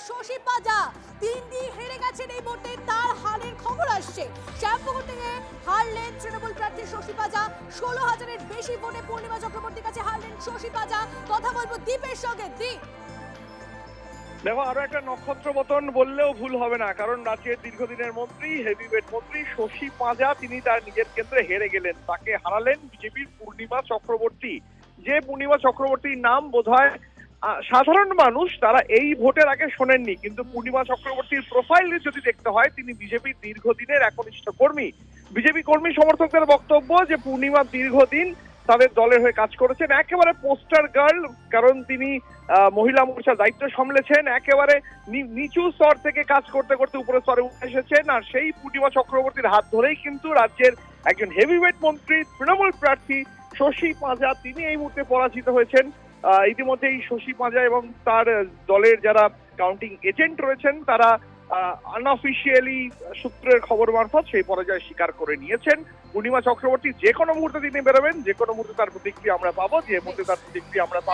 শশী পাজা 3 হেরে গেছেন এই ভোটে, তার হারের খবর আসছে। শ্যামপুকুর থেকে হারলেন তৃণমূল প্রার্থী শশী পাজা, 16,000-এর বেশি ভোটে পূর্ণিমা চক্রবর্তীর কাছে হারলেন শশী পাজা। কথা বলবো দীপের সঙ্গে। দীপ, দেখো, আরো একটা নক্ষত্র পতন বললেও ভুল হবে না, কারণ রাজ্যের দীর্ঘদিনের মন্ত্রী, হেভিওয়েট মন্ত্রী শশী পাজা তিনি তার নিজের কেন্দ্রে হেরে গেলেন। তাকে হারালেন বিজেপির পূর্ণিমা চক্রবর্তী। যে পূর্ণিমা চক্রবর্তীর নাম বোধহয় সাধারণ মানুষ তারা এই ভোটের আগে শোনেননি, কিন্তু পূর্ণিমা চক্রবর্তীর প্রোফাইল যদি দেখতে হয় তিনি বিজেপির দীর্ঘদিনের একনিষ্ঠ কর্মী। বিজেপি কর্মী সমর্থকদের বক্তব্য যে পূর্ণিমা দীর্ঘদিন তাদের দলের হয়ে কাজ করেছেন, একেবারে পোস্টার গার্ল, কারণ তিনি মহিলা মোর্চার দায়িত্ব সামলেছেন, একেবারে নিচু স্তর থেকে কাজ করতে করতে উপরের স্তরে উঠে এসেছেন। আর সেই পূর্ণিমা চক্রবর্তীর হাত ধরেই কিন্তু রাজ্যের একজন হেভিওয়েট মন্ত্রী, তৃণমূল প্রার্থী শশী পাজা তিনি এই মুহূর্তে পরাজিত হয়েছেন। ইতিমধ্যে এই শশী পাজা এবং তার দলের যারা কাউন্টিং এজেন্ট রয়েছেন তারা আনঅফিসিয়ালি সূত্রের খবর মারফত সেই পরাজয় স্বীকার করে নিয়েছেন। পূর্ণিমা চক্রবর্তী যে কোনো মুহূর্তে তিনি বেরোবেন, যে কোনো মুহূর্তে তার প্রতিক্রিয়া আমরা পাবো, যে মুহূর্তে তার প্রতিক্রিয়া আমরা পাবো